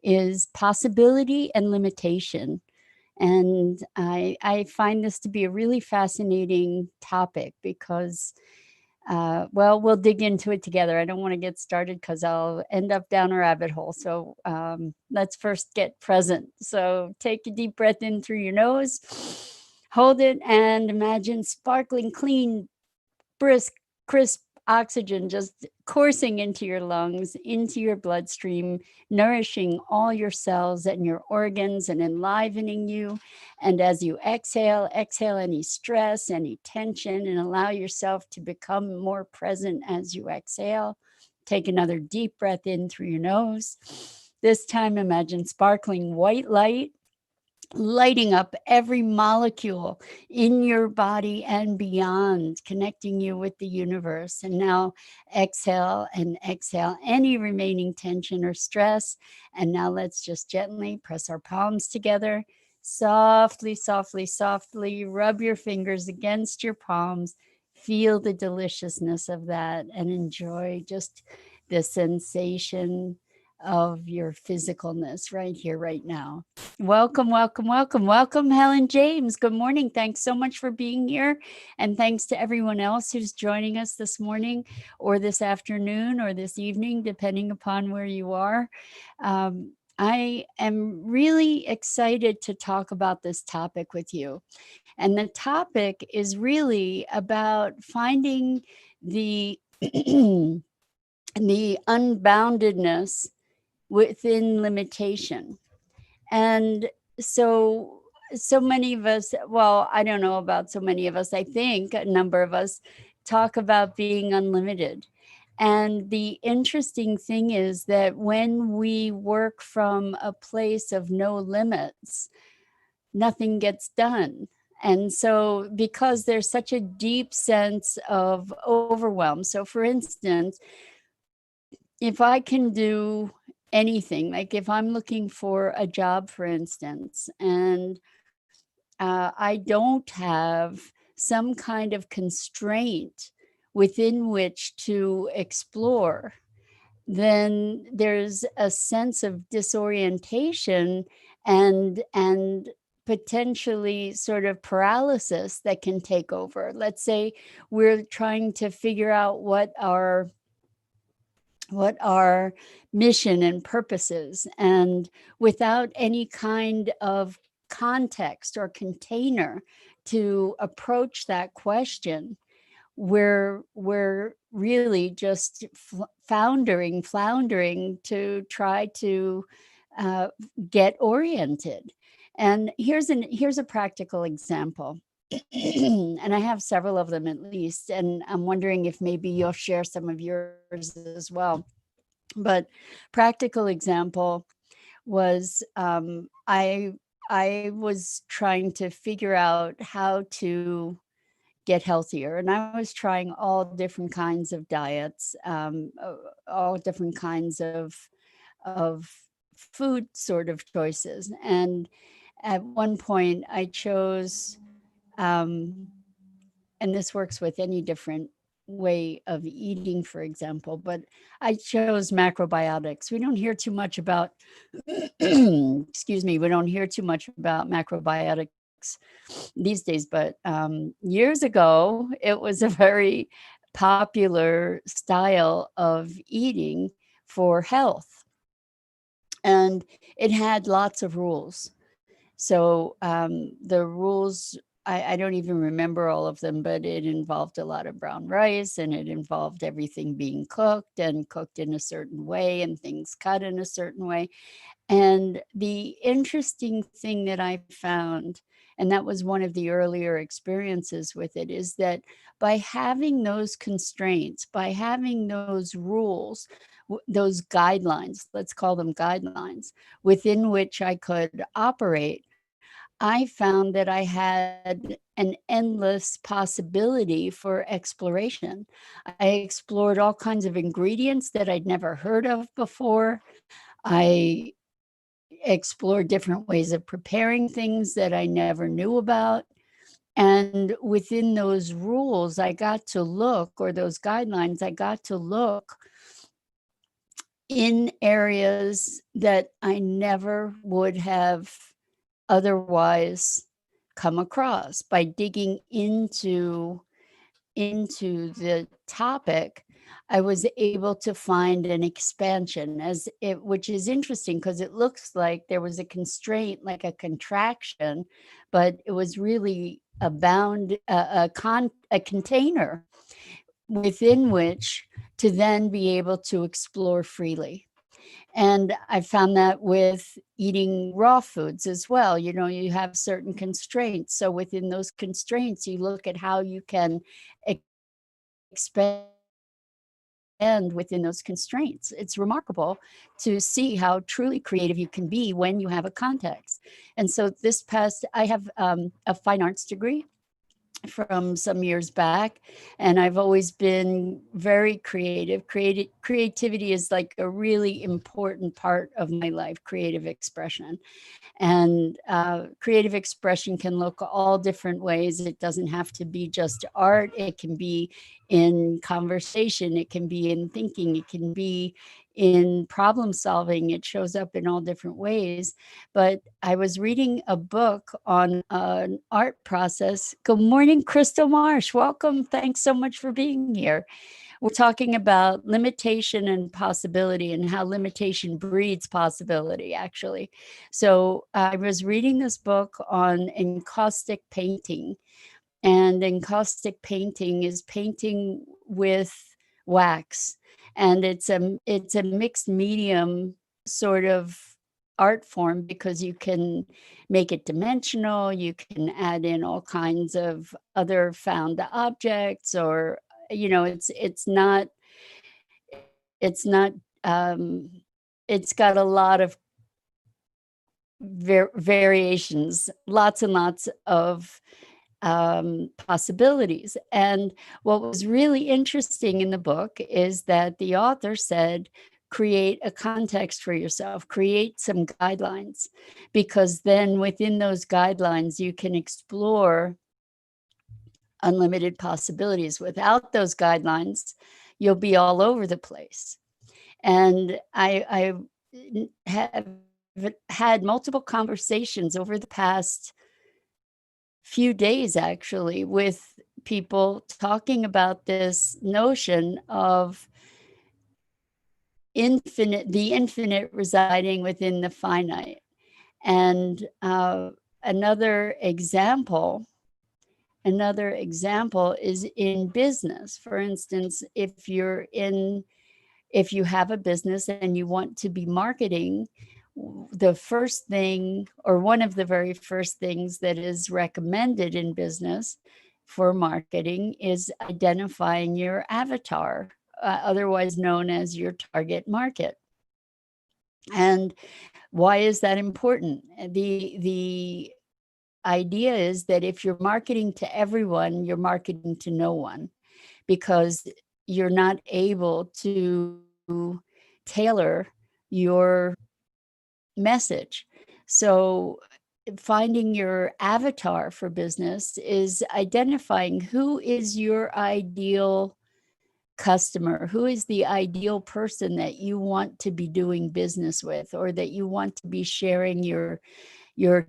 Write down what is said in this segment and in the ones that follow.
is possibility and limitation. And I find this to be a really fascinating topic because, well, we'll dig into it together. I don't want to get started because I'll end up down a rabbit hole. So let's first get present. So take a deep breath in through your nose, hold it, and imagine sparkling, clean, brisk, crisp oxygen just coursing into your lungs, into your bloodstream, nourishing all your cells and your organs and enlivening you. And as you exhale, exhale any stress, any tension, and allow yourself to become more present as you exhale. Take another deep breath in through your nose. This time, imagine sparkling white light lighting up every molecule in your body and beyond, connecting you with the universe. And now exhale and exhale any remaining tension or stress. And now let's just gently press our palms together. Softly, softly, softly rub your fingers against your palms. Feel the deliciousness of that and enjoy just the sensation of your physicalness right here, right now. Welcome, welcome, welcome, welcome, Helen James. Good morning. Thanks so much for being here. And thanks to everyone else who's joining us this morning or this afternoon or this evening, depending upon where you are. I am really excited to talk about this topic with you. And the topic is really about finding the, the unboundedness within limitation. And so many of us, well, I don't know about so many of us, I think a number of us talk about being unlimited. And the interesting thing is that when we work from a place of no limits, nothing gets done. And so, because there's such a deep sense of overwhelm. So, for instance, if I can do anything, like if I'm looking for a job, for instance, and I don't have some kind of constraint within which to explore, then there's a sense of disorientation and potentially sort of paralysis that can take over. Let's say we're trying to figure out what our mission and purpose is. And without any kind of context or container to approach that question, we're really just floundering to try to uh, get oriented. And here's a practical example. And I have several of them at least, and I'm wondering if maybe you'll share some of yours as well. But practical example was I was trying to figure out how to get healthier, and I was trying all different kinds of diets, all different kinds of food sort of choices. And at one point, I chose, um, and this works with any different way of eating, for example, but I chose macrobiotics. We don't hear too much about, excuse me, we don't hear too much about macrobiotics these days, but years ago, it was a very popular style of eating for health. And it had lots of rules. So the rules, I don't even remember all of them, but it involved a lot of brown rice and it involved everything being cooked and cooked in a certain way and things cut in a certain way. And the interesting thing that I found, and that was one of the earlier experiences with it, is that by having those constraints, by having those rules, those guidelines, let's call them guidelines, within which I could operate, I found that I had an endless possibility for exploration. I explored all kinds of ingredients that I'd never heard of before. I explored different ways of preparing things that I never knew about. And within those rules, I got to look, or those guidelines, I got to look in areas that I never would have otherwise come across. By digging into the topic, I was able to find an expansion as it, which is interesting because it looks like there was a constraint, like a contraction, but it was really a container within which to then be able to explore freely. And I found that with eating raw foods as well. You know, you have certain constraints. So within those constraints, you look at how you can expand within those constraints. It's remarkable to see how truly creative you can be when you have a context. And so I have a fine arts degree from some years back, and I've always been very creative. Creativity is like a really important part of my life, creative expression. And creative expression can look all different ways. It doesn't have to be just art. It can be in conversation. It can be in thinking. It can be in problem solving. It shows up in all different ways. But I was reading a book on an art process. Good morning, Crystal Marsh. Welcome. Thanks so much for being here. We're talking about limitation and possibility and how limitation breeds possibility, actually. So I was reading this book on encaustic painting, and encaustic painting is painting with wax, and it's a mixed medium sort of art form because you can make it dimensional, you can add in all kinds of other found objects, or it's not um it's got a lot of variations, lots and lots of possibilities. And what was really interesting in the book is that the author said, create a context for yourself, create some guidelines, because then within those guidelines, you can explore unlimited possibilities. Without those guidelines, you'll be all over the place. And I have had multiple conversations over the past few days, actually, with people talking about this notion of the infinite residing within the finite. And another example is in business. For instance, if you have a business and you want to be marketing, the first thing, or one of the very first things that is recommended in business for marketing, is identifying your avatar, otherwise known as your target market. And why is that important? The idea is that if you're marketing to everyone, you're marketing to no one, because you're not able to tailor your message. So finding your avatar for business is identifying who is your ideal customer, who is the ideal person that you want to be doing business with, or that you want to be sharing your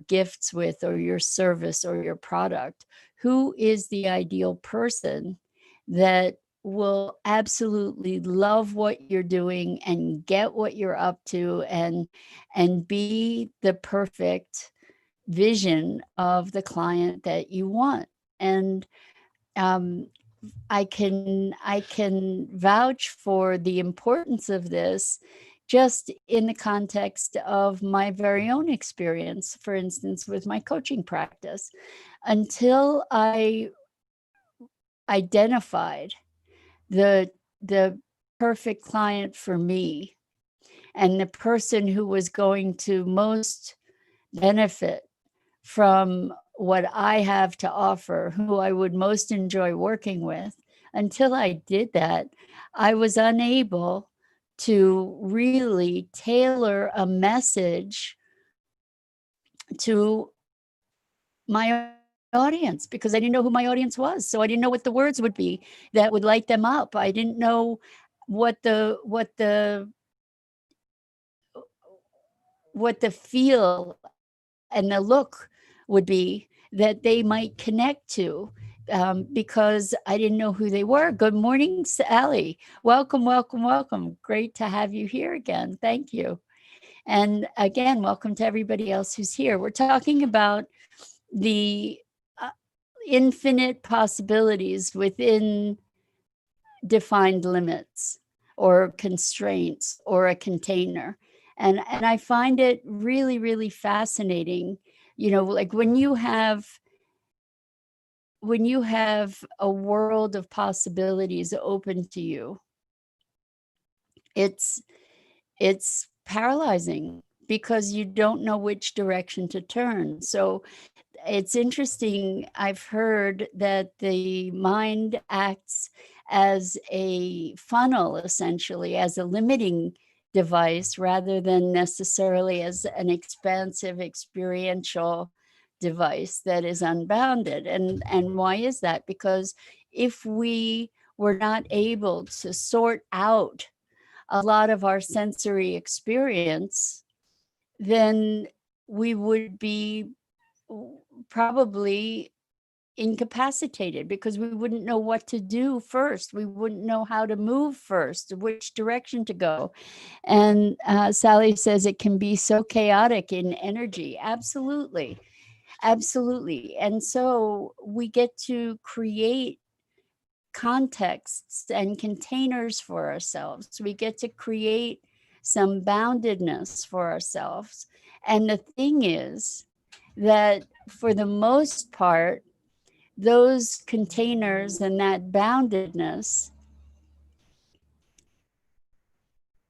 gifts with, or your service or your product. Who is the ideal person that will absolutely love what you're doing and get what you're up to, and be the perfect vision of the client that you want. And um, I can vouch for the importance of this just in the context of my very own experience, for instance, with my coaching practice. Until I identified the perfect client for me, and the person who was going to most benefit from what I have to offer, who I would most enjoy working with, until I did that, I was unable to really tailor a message to my audience, because I didn't know who my audience was. So I didn't know what the words would be that would light them up. I didn't know what the what the feel and the look would be that they might connect to, because I didn't know who they were. Good morning, Sally. Welcome, welcome, welcome. Great to have you here again. Thank you. And again, welcome to everybody else who's here. We're talking about the uh, infinite possibilities within defined limits or constraints or a container. And I find it really, really fascinating. Like when you have a world of possibilities open to you, it's it's paralyzing because you don't know which direction to turn. So it's interesting. I've heard that the mind acts as a funnel, essentially, as a limiting device, rather than necessarily as an expansive experiential device that is unbounded. And why is that? Because if we were not able to sort out a lot of our sensory experience, then we would be probably incapacitated because we wouldn't know what to do first. We wouldn't know how to move first, which direction to go. And Sally says it can be so chaotic in energy. Absolutely. Absolutely. And so we get to create contexts and containers for ourselves. We get to create some boundedness for ourselves. And the thing is that for the most part, those containers and that boundedness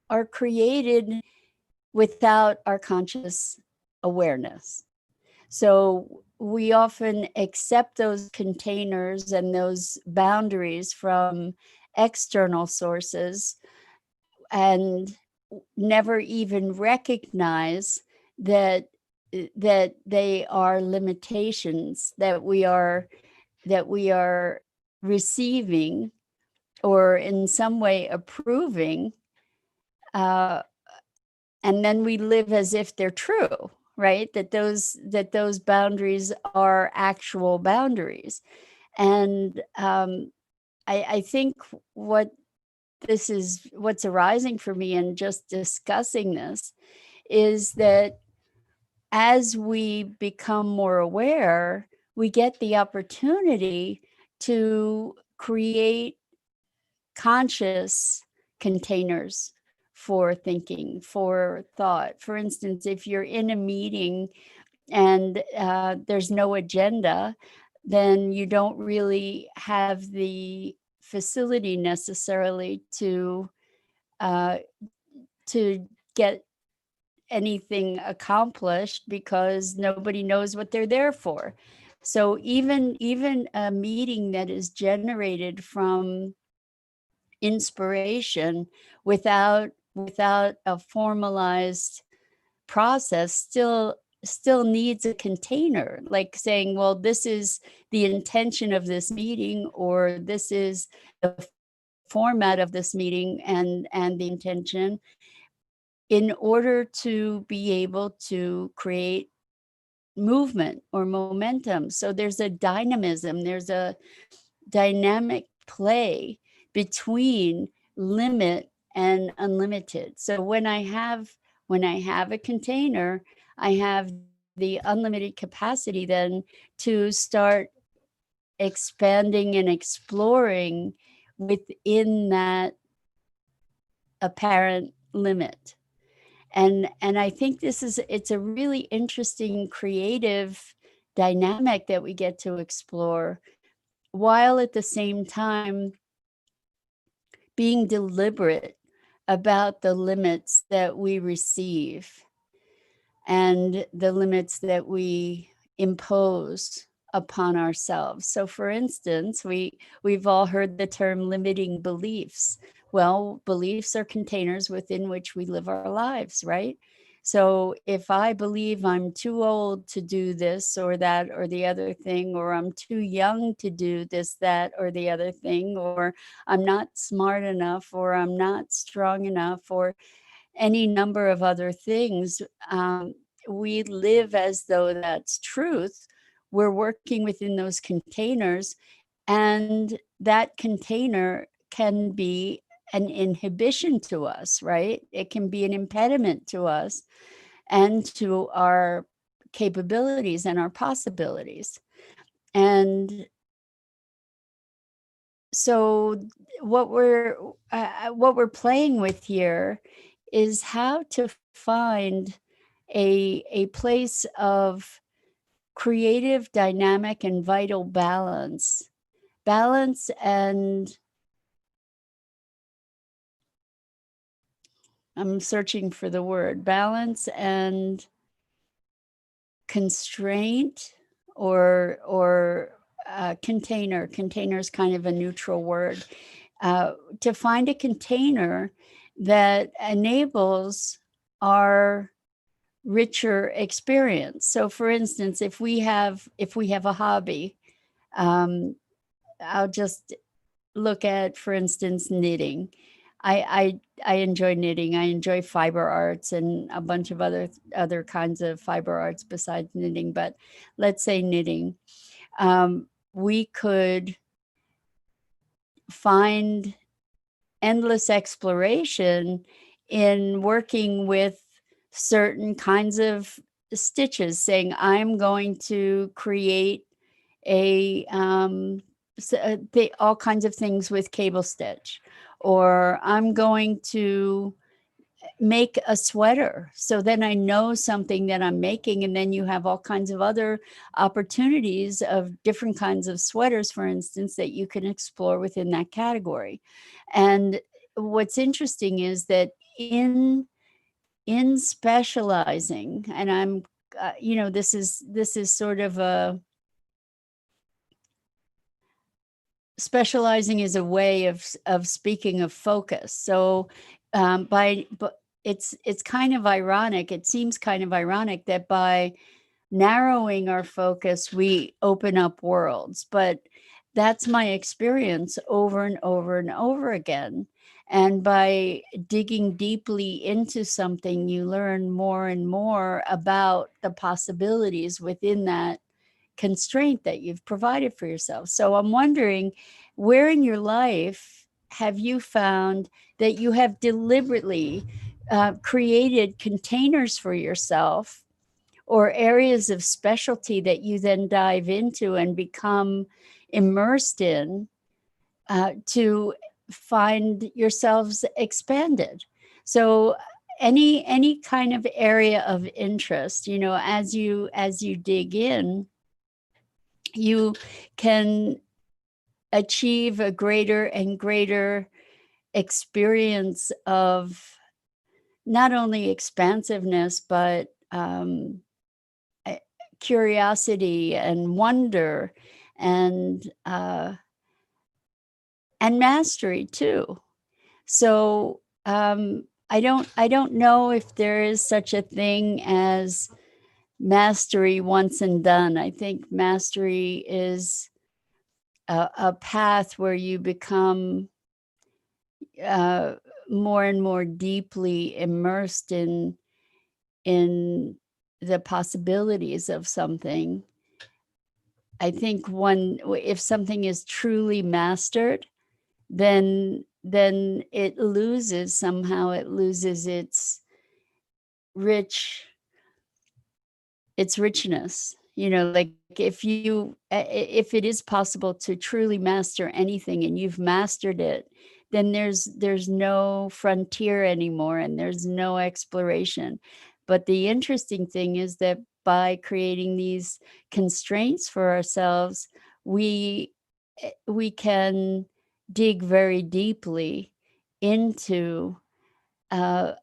are created without our conscious awareness. So we often accept those containers and those boundaries from external sources and never even recognize that they are limitations that we are receiving or in some way approving, uh, and then we live as if they're true, right? That those boundaries are actual boundaries. And I think what's arising for me in just discussing this is that as we become more aware, we get the opportunity to create conscious containers for thinking, for thought. For instance, if you're in a meeting and there's no agenda, then you don't really have the facility necessarily uh, to get anything accomplished because nobody knows what they're there for. So even a meeting that is generated from inspiration without a formalized process still needs a container, like saying, well, this is the intention of this meeting, or this is the format of this meeting and the intention, in order to be able to create movement or momentum. So there's a dynamism, there's a dynamic play between limit and unlimited. So when I have a container, I have the unlimited capacity then to start expanding and exploring within that apparent limit. And I think it's a really interesting creative dynamic that we get to explore, while at the same time being deliberate about the limits that we receive and the limits that we impose upon ourselves. So for instance, we've all heard the term limiting beliefs. Well, beliefs are containers within which we live our lives, right? So if I believe I'm too old to do this or that or the other thing, or I'm too young to do this, that, or the other thing, or I'm not smart enough, or I'm not strong enough, or any number of other things. We live as though that's truth. We're working within those containers, and that container can be an inhibition to us, right? It can be an impediment to us and to our capabilities and our possibilities. And so what we're playing with here is how to find a place of creative, dynamic, and vital balance, and I'm searching for the word, balance and constraint, or container. Container is kind of a neutral word. To find a container that enables our richer experience. So, for instance, if we have a hobby, um, I'll just look at, for instance, knitting. I enjoy knitting. I enjoy fiber arts and a bunch of other kinds of fiber arts besides knitting. But let's say knitting, we could find endless exploration in working with certain kinds of stitches, saying, I'm going to create all kinds of things with cable stitch, or I'm going to make a sweater. So then I know something that I'm making, and then you have all kinds of other opportunities of different kinds of sweaters, for instance, that you can explore within that category. And what's interesting is that in specializing, and I'm this is sort of a specializing is a way of speaking of focus. So but it's kind of ironic. It seems kind of ironic that by narrowing our focus, we open up worlds. But that's my experience over and over and over again. And by digging deeply into something, you learn more and more about the possibilities within that constraint that you've provided for yourself. So I'm wondering, where in your life have you found that you have deliberately created containers for yourself, or areas of specialty that you then dive into and become immersed in, to find yourselves expanded? So any kind of area of interest, as you dig in, you can achieve a greater and greater experience of not only expansiveness, but eh, curiosity and wonder, and mastery too. So I don't know if there is such a thing as mastery once and done. I think mastery is a path where you become uh, more and more deeply immersed in the possibilities of something. I think if something is truly mastered, then it loses rich its richness. Like, if it is possible to truly master anything and you've mastered it, then there's no frontier anymore, and there's no exploration. But the interesting thing is that by creating these constraints for ourselves, we can dig very deeply into uh,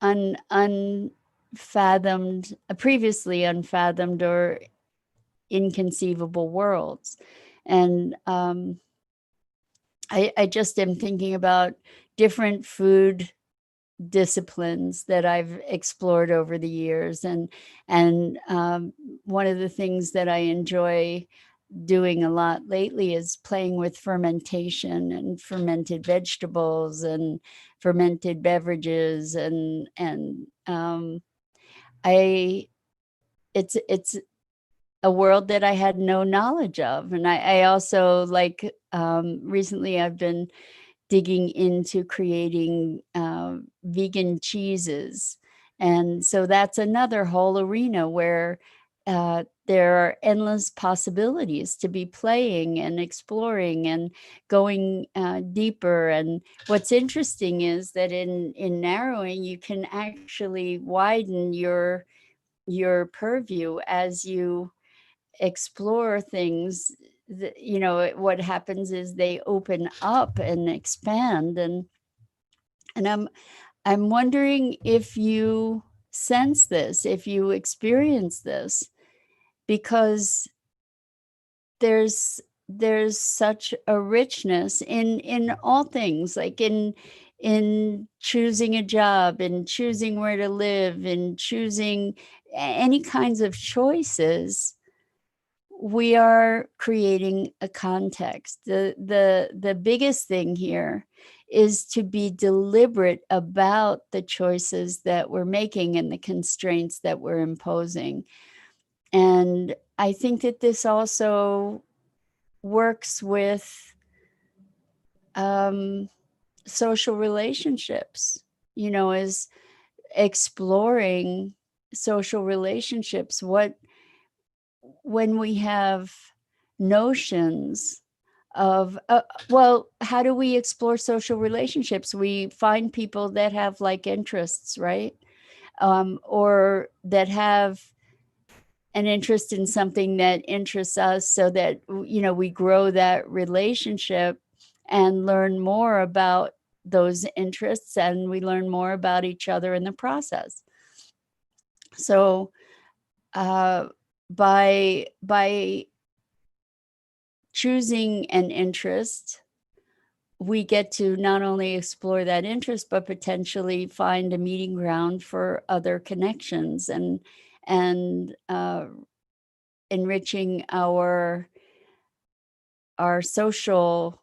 unfathomed, previously unfathomed or inconceivable worlds. And I just am thinking about different food disciplines that I've explored over the years, and one of the things that I enjoy doing a lot lately is playing with fermentation and fermented vegetables and fermented beverages, and I it's a world that I had no knowledge of. And I also like, recently I've been digging into creating vegan cheeses. And so that's another whole arena where there are endless possibilities to be playing and exploring and going deeper. And what's interesting is that in narrowing, you can actually widen your purview as you explore things. What happens is they open up and expand, and I'm wondering if you sense this, if you experience this, because there's there's such a richness in all things, like in choosing a job, in choosing where to live, in choosing any kinds of choices. We are creating a context. The biggest thing here is to be deliberate about the choices that we're making and the constraints that we're imposing. And I think that this also works with social relationships, is exploring social relationships. When we have notions of well, how do we explore social relationships? We find people that have like interests, right? Or that have an interest in something that interests us, so that we grow that relationship and learn more about those interests, and we learn more about each other in the process. So uh, by choosing an interest, we get to not only explore that interest, but potentially find a meeting ground for other connections and enriching our social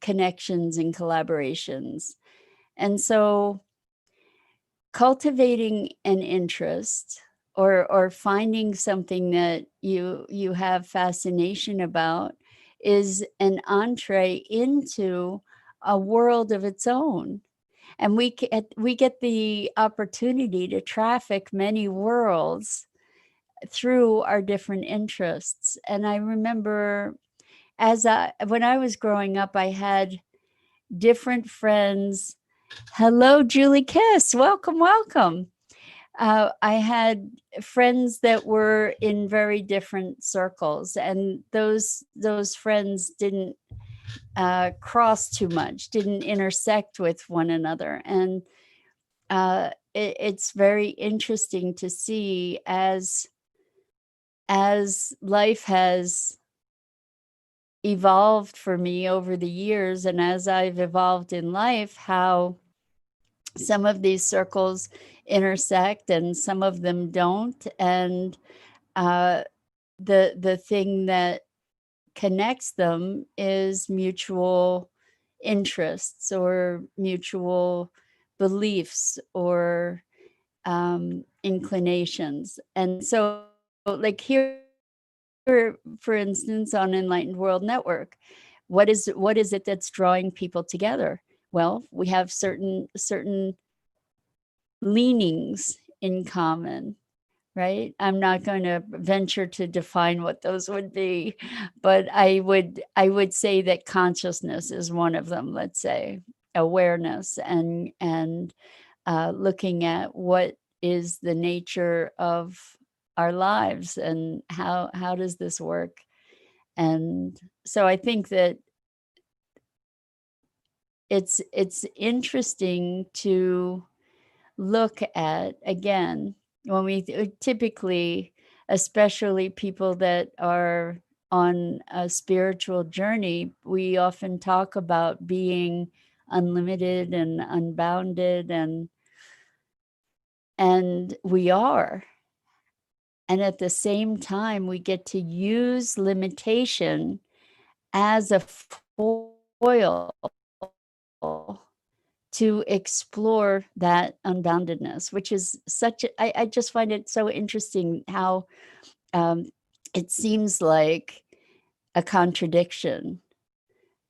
connections and collaborations. And so cultivating an interest, or finding something that you have fascination about, is an entree into a world of its own. And we get the opportunity to traffic many worlds through our different interests. And I remember, when I was growing up, I had different friends. Hello, Julie Kiss. Welcome, welcome. I had friends that were in very different circles, and those friends didn't cross too much, didn't intersect with one another. And it's very interesting to see, as life has evolved for me over the years, and as I've evolved in life, how some of these circles intersect and some of them don't. And uh, the thing that connects them is mutual interests, or mutual beliefs, or inclinations. And so, like, here, for instance, on Enlightened World Network, what is it that's drawing people together? Well, we have certain leanings in common, right? I'm not going to venture to define what those would be, but I would say that consciousness is one of them. Let's say awareness, and looking at what is the nature of our lives, and how does this work. And so I think that it's interesting to look at, again, when we typically, especially people that are on a spiritual journey, we often talk about being unlimited and unbounded, and we are. And at the same time, we get to use limitation as a foil to explore that unboundedness, which is such a I just find it so interesting how, um, it seems like a contradiction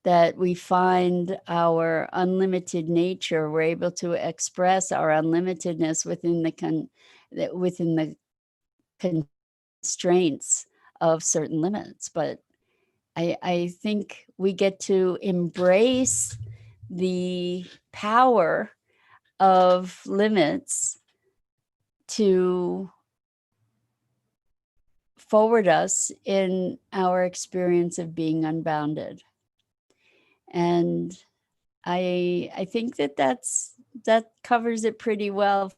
that we find our unlimited nature, we're able to express our unlimitedness within the constraints of certain limits, but I think we get to embrace the power of limits to forward us in our experience of being unbounded. And I think that covers it pretty well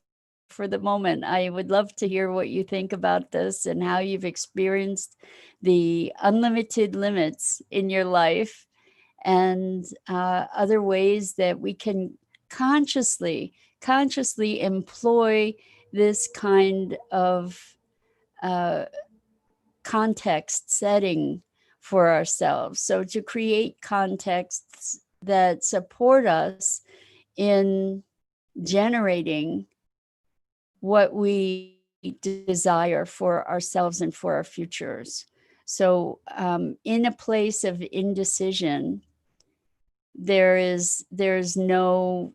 for the moment. I would love to hear what you think about this and how you've experienced the unlimited limits in your life and other ways that we can consciously employ this kind of uh, context setting for ourselves. So to create contexts that support us in generating what we desire for ourselves and for our futures. So, in a place of indecision, there's no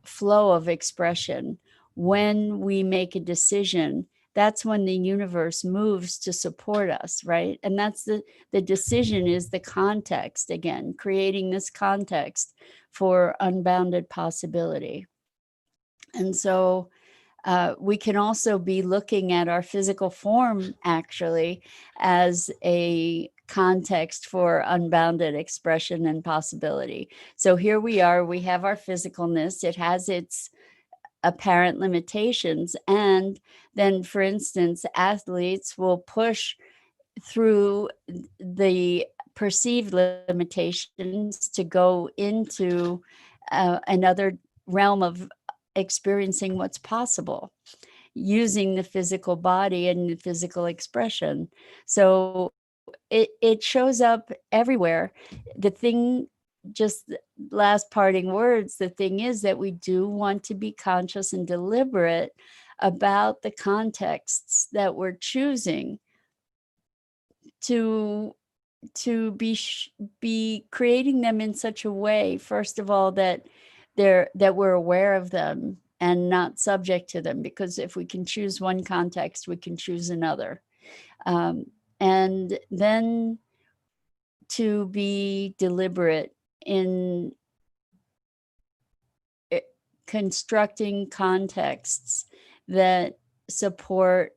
flow of expression. When we make a decision, that's when the universe moves to support us, right? And that's the decision is the context, again, creating this context for unbounded possibility. And so we can also be looking at our physical form actually as a context for unbounded expression and possibility. So here we are, we have our physicalness, it has its apparent limitations. And then, for instance, athletes will push through the perceived limitations to go into another realm of experiencing what's possible using the physical body and the physical expression. So it shows up everywhere. The thing, just last parting words, the thing is that we do want to be conscious and deliberate about the contexts that we're choosing to be creating them in such a way, first of all, that we're aware of them and not subject to them, because if we can choose one context, we can choose another. And then to be deliberate in eh, constructing contexts that support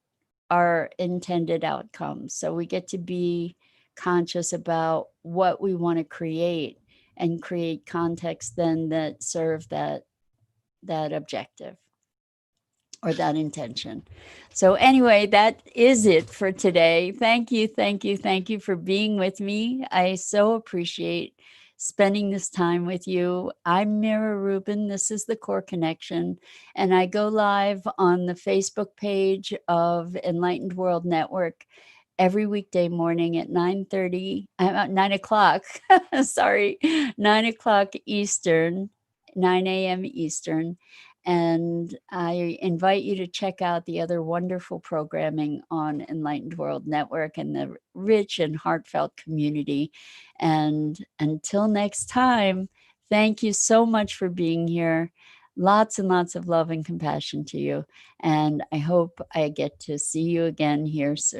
our intended outcomes. So we get to be conscious about what we want to create and create contexts then that serve that objective or that intention. So anyway, that is it for today. Thank you for being with me. I so appreciate spending this time with you. I'm Mira Rubin. This is the Core Connection, and I go live on the Facebook page of Enlightened World Network every weekday morning at 9:30, 9 o'clock, sorry, 9 o'clock Eastern, 9 a.m. Eastern. And I invite you to check out the other wonderful programming on Enlightened World Network and the rich and heartfelt community. And until next time, thank you so much for being here. Lots and lots of love and compassion to you. And I hope I get to see you again here soon.